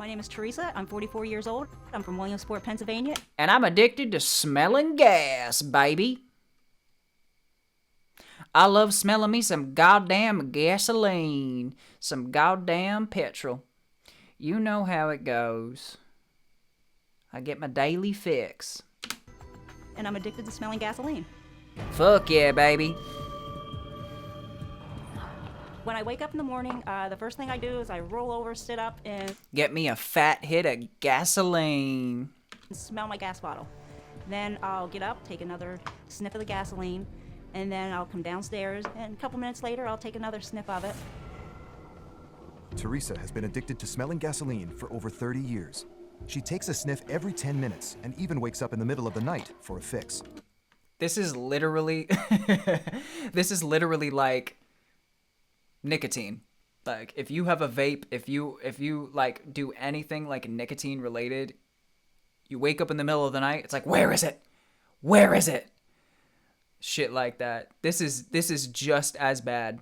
My name is Teresa. I'm 44 years old. I'm from Williamsport, Pennsylvania. And I'm addicted to smelling gas, baby. I love smelling me some goddamn gasoline, some goddamn petrol. You know how it goes. I get my daily fix. And I'm addicted to smelling gasoline. Fuck yeah, baby. When I wake up in the morning, the first thing I do is I roll over, sit up, and Get me a fat hit of gasoline. smell my gas bottle. Then I'll get up, take another sniff of the gasoline, and then I'll come downstairs, and a couple minutes later, I'll take another sniff of it. Teresa has been addicted to smelling gasoline for over 30 years. She takes a sniff every 10 minutes and even wakes up in the middle of the night for a fix. This is literally like nicotine. Like if you have a vape, if you like do anything like nicotine related, you wake up in the middle of the night, it's like, where is it? Where is it? Shit like that. This is just as bad.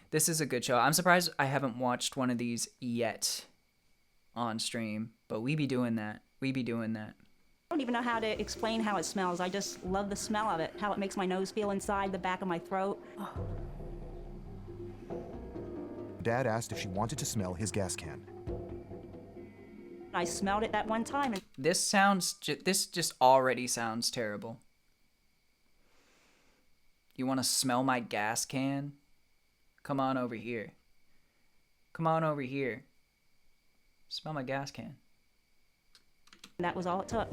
This is a good show. I'm surprised I haven't watched one of these yet on stream, but we be doing that. We be doing that. I don't even know how to explain how it smells. I just love the smell of it, how it makes my nose feel inside the back of my throat. Dad asked if she wanted to smell his gas can. I smelled it that one time, and This just already sounds terrible. You want to smell my gas can? Come on over here. Come on over here. Smell my gas can. that was all it took.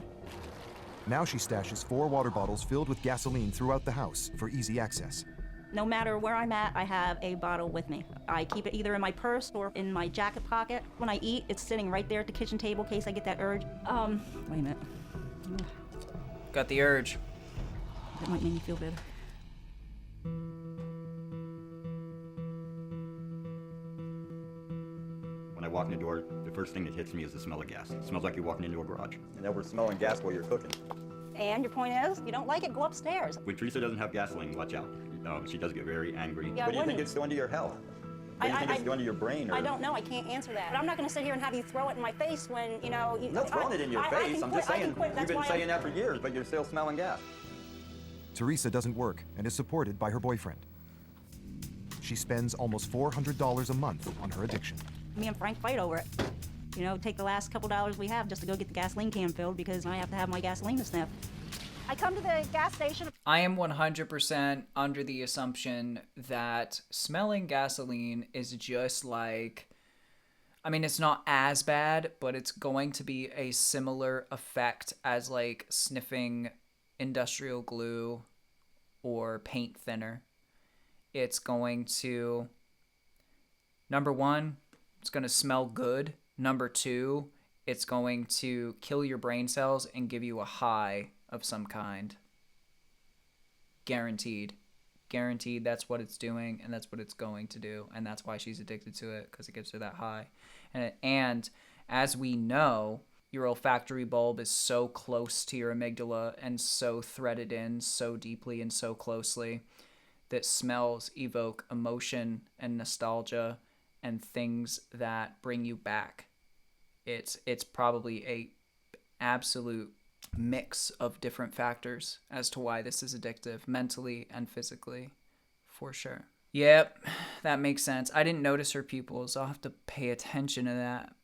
Now she stashes 4 water bottles filled with gasoline throughout the house for easy access. No matter where I'm at, I have a bottle with me. I keep it either in my purse or in my jacket pocket. When I eat, it's sitting right there at the kitchen table in case I get that urge. Wait a minute. Got the urge. That might make me feel better. When I walk in the door, the first thing that hits me is the smell of gas. It smells like you're walking into a garage. And then we're smelling gas while you're cooking. And your point is, if you don't like it, go upstairs. When Teresa doesn't have gasoline, watch out. She does get very angry. Yeah, what do you think wouldn't- it's doing to your health? What do you think it's doing to your brain? Or... I don't know. I can't answer that. But I'm not going to sit here and have you throw it in my face when, you know... I'm not throwing it in your face. I'm just saying, you've been saying that for years, but you're still smelling gas. Teresa doesn't work and is supported by her boyfriend. She spends almost $400 a month on her addiction. Me and Frank fight over it. You know, take the last couple dollars we have just to go get the gasoline can filled because I have to have my gasoline to sniff. I come to the gas station. I am 100% under the assumption that smelling gasoline is just like, I mean, it's not as bad, but it's going to be a similar effect as like sniffing industrial glue or paint thinner. It's going to, number one, it's going to smell good. Number two, it's going to kill your brain cells and give you a high of some kind. Guaranteed. Guaranteed that's what it's doing, and that's what it's going to do, and that's why she's addicted to it, because it gives her that high. And as we know, your olfactory bulb is so close to your amygdala and so threaded in so deeply and so closely that smells evoke emotion and nostalgia and things that bring you back. It's probably a absolute mix of different factors as to why this is addictive, mentally and physically, for sure. Yep, that makes sense. I didn't notice her pupils. I'll have to pay attention to that.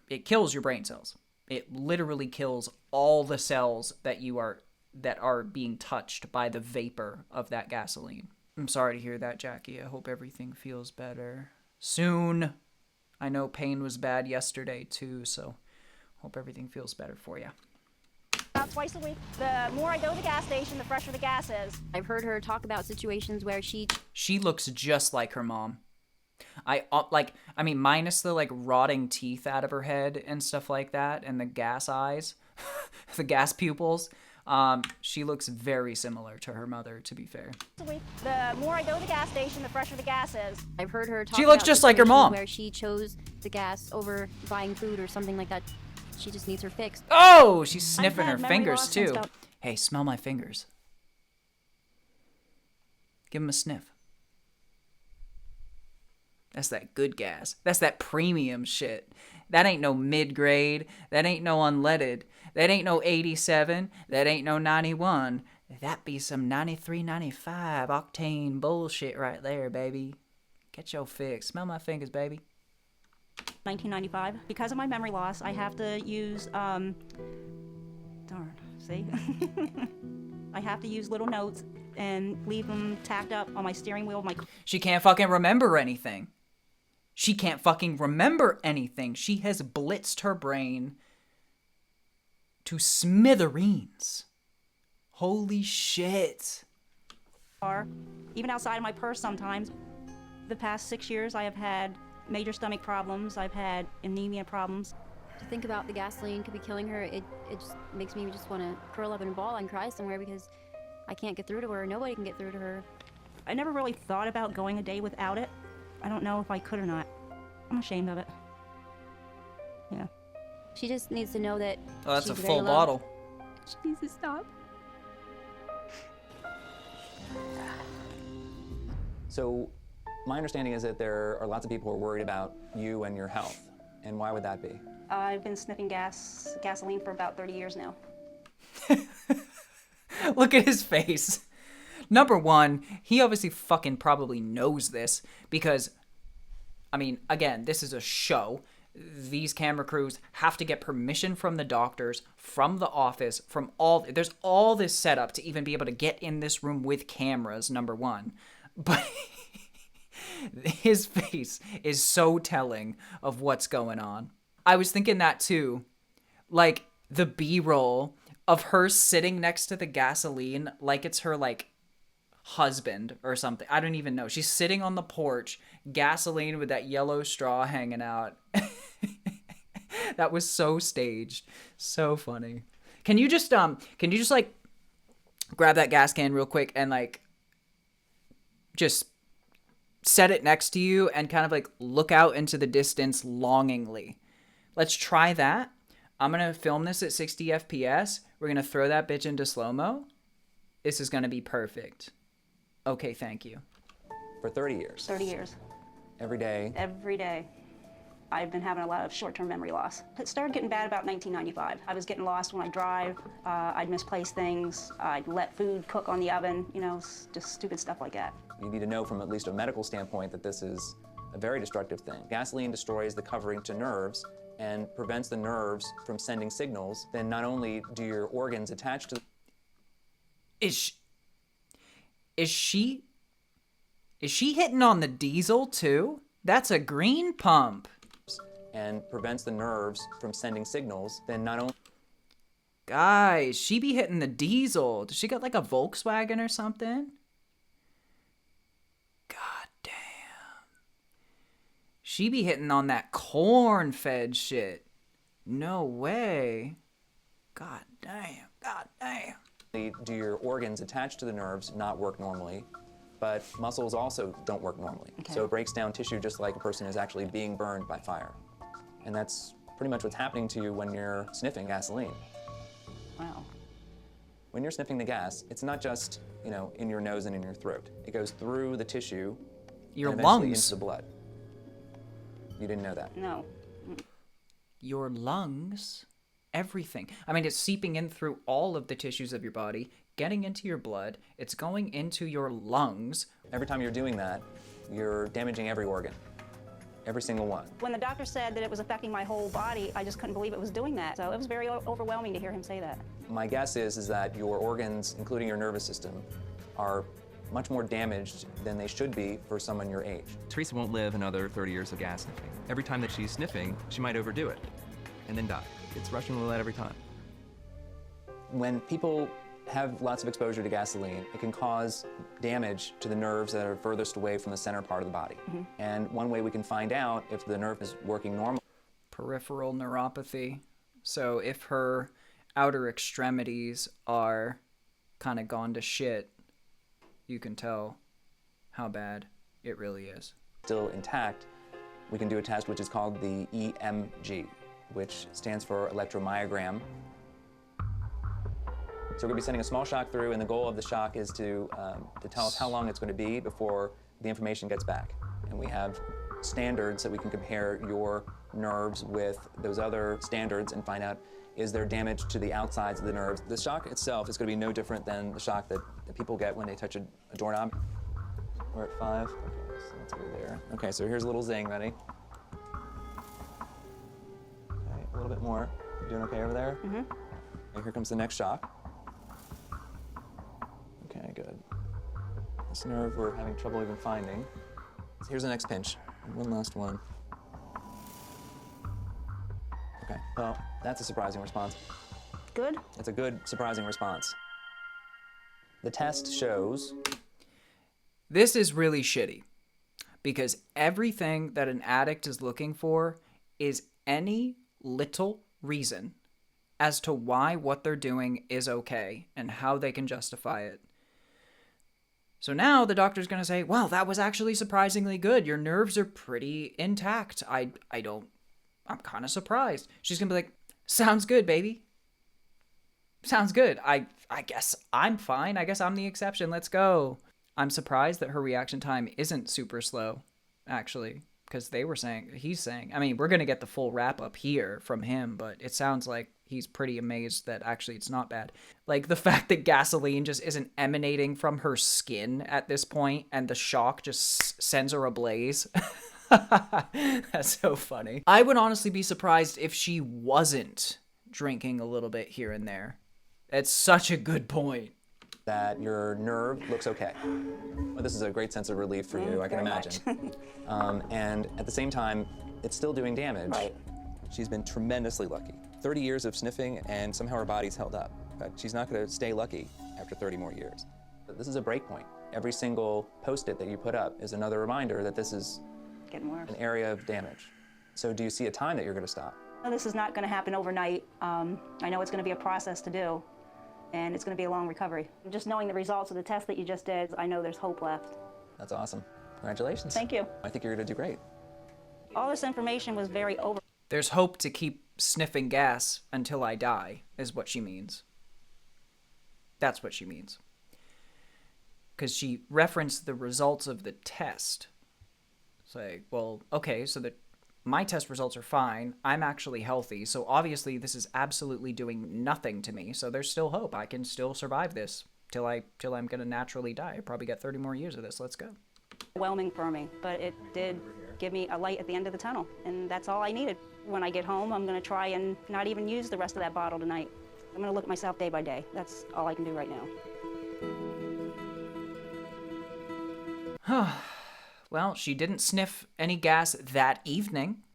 It kills your brain cells. It literally kills all the cells that are being touched by the vapor of that gasoline. I'm sorry to hear that, Jackie. I hope everything feels better soon. I know pain was bad yesterday too, so hope everything feels better for you. About twice a week. The more I go to the gas station, the fresher the gas is. I've heard her talk about situations where She looks just like her mom. I mean, minus the like rotting teeth out of her head and stuff like that, and the gas eyes, the gas pupils. She looks very similar to her mother, to be fair. The more I go to the gas station, the fresher the gas is. I've heard her talk She looks about just like her situations mom. where she chose the gas over buying food or something like that. She just needs her fix. Oh, she's sniffing had her memory fingers loss and too. stuff. Hey, smell my fingers. Give him a sniff. That's that good gas. That's that premium shit. That ain't no mid-grade. That ain't no unleaded. That ain't no 87. That ain't no 91. That be some 93, 95 octane bullshit right there, baby. Get your fix. Smell my fingers, baby. 1995. Because of my memory loss, I have to use, darn, see? I have to use little notes and leave them tacked up on my steering wheel of my car. She can't fucking remember anything. She can't fucking remember anything. She has blitzed her brain to smithereens. Holy shit. Even outside of my purse sometimes. The past 6 years, I have had major stomach problems. I've had anemia problems. To think about the gasoline could be killing her, it just makes me just want to curl up in a ball and cry somewhere because I can't get through to her. Nobody can get through to her. I never really thought about going a day without it. I don't know if I could or not. I'm ashamed of it. Yeah. She just needs to know that Oh, that's a she's full very loved. bottle. She needs to stop. So my understanding is that there are lots of people who are worried about you and your health. And why would that be? I've been sniffing gasoline for about 30 years now. Look at his face. Number one, he obviously fucking probably knows this because, I mean, again, this is a show. These camera crews have to get permission from the doctors, from the office, from all. There's all this setup to even be able to get in this room with cameras, number one. But his face is so telling of what's going on. I was thinking that too. Like, the B-roll of her sitting next to the gasoline like it's her, like, husband or something. I don't even know. She's sitting on the porch, gasoline with that yellow straw hanging out. That was so staged. So funny. Can you just like grab that gas can real quick and like just set it next to you and kind of like look out into the distance longingly. Let's try that. I'm going to film this at 60 FPS. We're going to throw that bitch into slow-mo. This is going to be perfect. Okay, thank you. For 30 years. 30 years. Every day. Every day. I've been having a lot of short-term memory loss. It started getting bad about 1995. I was getting lost when I drive. I'd misplace things. I'd let food cook on the oven, you know, just stupid stuff like that. You need to know from at least a medical standpoint that this is a very destructive thing. Gasoline destroys the covering to nerves and prevents the nerves from sending signals. Then not only do your organs attach to... Is she hitting on the diesel too? That's a green pump. And prevents the nerves from sending signals, then not only... Guys, she be hitting the diesel. Does she got like a Volkswagen or something? God damn. She be hitting on that corn-fed shit. No way. God damn. God damn. do your organs attached to the nerves not work normally, but muscles also don't work normally. Okay. So it breaks down tissue just like a person is actually being burned by fire. And that's pretty much what's happening to you when you're sniffing gasoline. Wow. When you're sniffing the gas, it's not just, you know, in your nose and in your throat. It goes through the tissue Your and eventually lungs. into the blood. You didn't know that. No. Your lungs. Everything. I mean, it's seeping in through all of the tissues of your body, getting into your blood. It's going into your lungs. Every time you're doing that, you're damaging every organ. Every single one. When the doctor said that it was affecting my whole body, I just couldn't believe it was doing that. So it was very overwhelming to hear him say that. My guess is that your organs, including your nervous system, are much more damaged than they should be for someone your age. Teresa won't live another 30 years of gas sniffing. Every time that she's sniffing, she might overdo it and then die. It's Russian roulette every time. When people have lots of exposure to gasoline, it can cause damage to the nerves that are furthest away from the center part of the body. Mm-hmm. And one way we can find out if the nerve is working normally. Peripheral neuropathy. So if her outer extremities are kind of gone to shit, you can tell how bad it really is. Still intact, we can do a test which is called the EMG, which stands for electromyogram. So we're going to be sending a small shock through, and the goal of the shock is to tell us how long it's going to be before the information gets back. And we have standards that we can compare your nerves with those other standards and find out, is there damage to the outsides of the nerves? The shock itself is going to be no different than the shock that people get when they touch a doorknob. We're at 5. Okay, so let's go there. Okay, so here's a little zing. Ready? Okay, a little bit more. You doing okay over there? Mm-hmm. Okay, here comes the next shock. Okay, good. This nerve we're having trouble even finding. So here's the next pinch. One last one. Okay, well, that's a surprising response. Good. It's a good, surprising response. The test shows This is really shitty because everything that an addict is looking for is any little reason as to why what they're doing is okay and how they can justify it. So now the doctor's going to say, well, that was actually surprisingly good. Your nerves are pretty intact. I'm kind of surprised. She's going to be like, sounds good, baby. Sounds good. I guess I'm fine. I guess I'm the exception. Let's go. I'm surprised that her reaction time isn't super slow, actually, because he's saying, I mean, we're going to get the full wrap up here from him, but it sounds like he's pretty amazed that actually it's not bad. Like the fact that gasoline just isn't emanating from her skin at this point and the shock just sends her ablaze. That's so funny. I would honestly be surprised if she wasn't drinking a little bit here and there. It's such a good point. that your nerve looks okay. Well, this is a great sense of relief for you, I can very imagine. And at the same time, it's still doing damage. Right. She's been tremendously lucky. 30 years of sniffing, and somehow her body's held up. But she's not going to stay lucky after 30 more years. But this is a break point. Every single post-it that you put up is another reminder that this is Getting worse. an area of damage. So do you see a time that you're going to stop? No, this is not going to happen overnight. I know it's going to be a process to do, and it's going to be a long recovery. Just knowing the results of the test that you just did, I know there's hope left. That's awesome. Congratulations. Thank you. I think you're going to do great. All this information was very There's hope to keep sniffing gas until I die, is what she means. That's what she means. Because she referenced the results of the test. Say, well, okay, so my test results are fine. I'm actually healthy. So obviously this is absolutely doing nothing to me. So there's still hope. I can still survive this till I'm going to naturally die. I probably get 30 more years of this. Let's go. overwhelming for me, but it did give me a light at the end of the tunnel, and that's all I needed. When I get home, I'm going to try and not even use the rest of that bottle tonight. I'm going to look at myself day by day. That's all I can do right now. Well, she didn't sniff any gas that evening.